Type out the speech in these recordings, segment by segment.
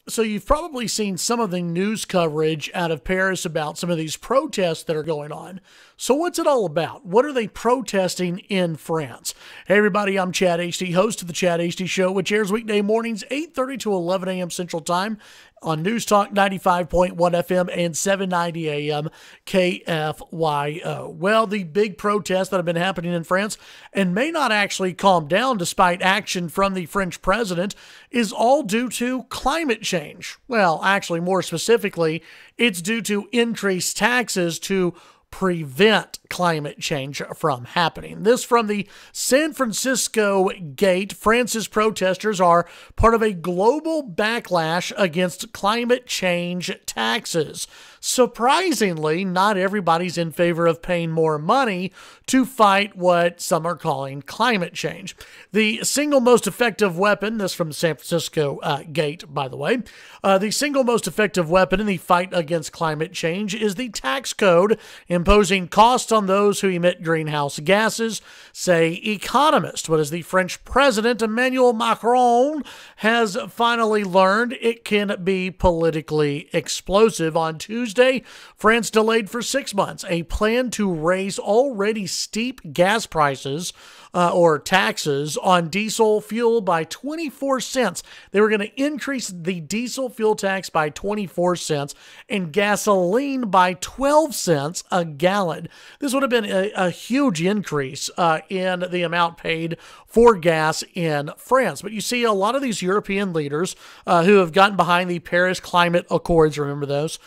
So you've probably seen some of the news coverage out of Paris about some of these protests that are going on. So what's it all about? What are they protesting in France? Hey everybody, I'm Chad Hasty, host of the Chad Hasty Show, which airs weekday mornings 8:30 to 11 a.m. Central Time on News Talk 95.1 FM and 790 AM KFYO. Well, the big protests that have been happening in France and may not actually calm down despite action from the French president is all due to climate change. Well, actually, more specifically, it's due to increased taxes to prevent climate change from happening. This from the San Francisco Gate. France's protesters are part of a global backlash against climate change taxes. Surprisingly, not everybody's in favor of paying more money to fight what some are calling climate change. The single most effective weapon, this from the San Francisco Gate, by the way, the single most effective weapon in the fight against climate change is the tax code, imposing costs on those who emit greenhouse gases, say economists. But as the French president, Emmanuel Macron, has finally learned, it can be politically explosive. On Tuesday, France delayed for 6 months a plan to raise already steep gas prices or taxes on diesel fuel by 24 cents. They were going to increase the diesel fuel tax by 24 cents and gasoline by 12 cents a gallon. This would have been a huge increase in the amount paid for gas in France. But you see a lot of these European leaders who have gotten behind the Paris Climate Accords, remember those?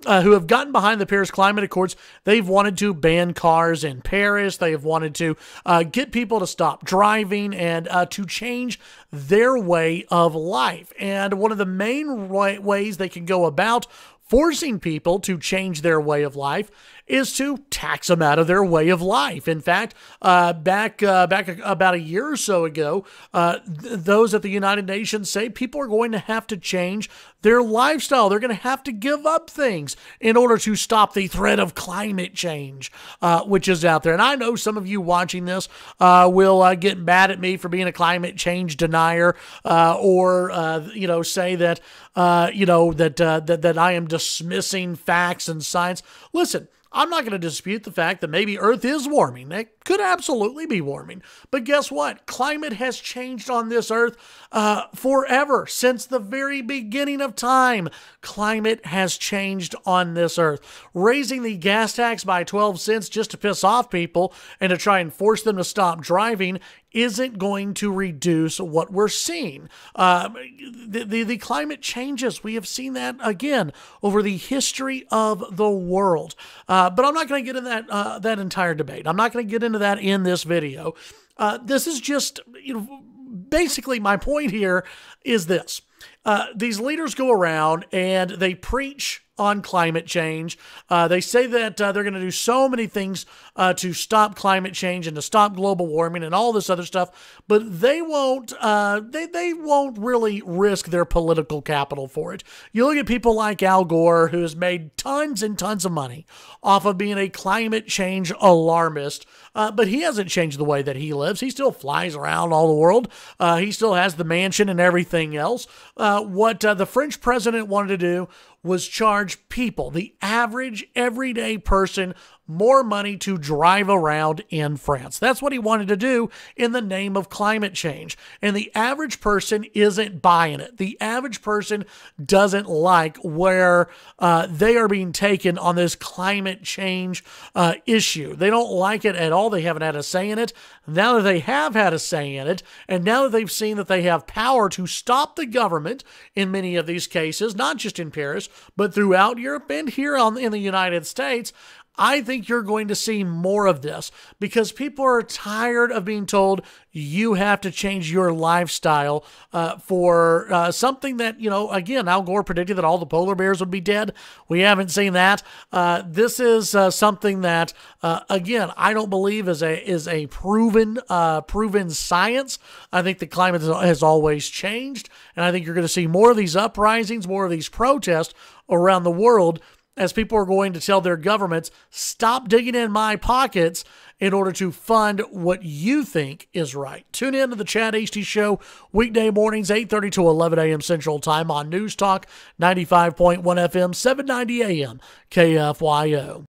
Who have gotten behind the Paris Climate Accords. They've wanted to ban cars in Paris. They have wanted to get people to stop driving and to change their way of life. And one of the main ways they can go about forcing people to change their way of life is to tax them out of their way of life. In fact, back about a year or so ago, those at the United Nations say people are going to have to change their lifestyle. They're going to have to give up things in order to stop the threat of climate change, which is out there. And I know some of you watching this will get mad at me for being a climate change denier, or say that that I am dismissing facts and science. Listen, I'm not going to dispute the fact that maybe Earth is warming. It could absolutely be warming. But guess what? Climate has changed on this Earth forever. Since the very beginning of time, climate has changed on this Earth. Raising the gas tax by 12 cents just to piss off people and to try and force them to stop isn't going to reduce what we're seeing. The climate changes. We have seen that again over the history of the world. But I'm not going to get into that entire debate. I'm not going to get into that in this video. This is just, basically my point here is this. These leaders go around and they preach on climate change. They say that they're going to do so many things to stop climate change and to stop global warming and all this other stuff, but they won't. They won't really risk their political capital for it. You look at people like Al Gore, who has made tons and tons of money off of being a climate change alarmist, but he hasn't changed the way that he lives. He still flies around all the world. He still has the mansion and everything else. What the French president wanted to do was charge people, the average everyday person, more money to drive around in France. That's what he wanted to do in the name of climate change. And the average person isn't buying it. The average person doesn't like where they are being taken on this climate change issue. They don't like it at all. They haven't had a say in it. Now that they have had a say in it, and now that they've seen that they have power to stop the government in many of these cases, not just in Paris, but throughout Europe and here in the United States, I think you're going to see more of this because people are tired of being told you have to change your lifestyle for something that, again, Al Gore predicted that all the polar bears would be dead. We haven't seen that. This is something that, again, I don't believe is a proven science. I think the climate has always changed, and I think you're going to see more of these uprisings, more of these protests around the world as people are going to tell their governments, stop digging in my pockets in order to fund what you think is right. Tune in to the Chad Hasty Show weekday mornings, 8:30 to 11 a.m. Central Time on News Talk 95.1 FM, 790 AM, KFYO.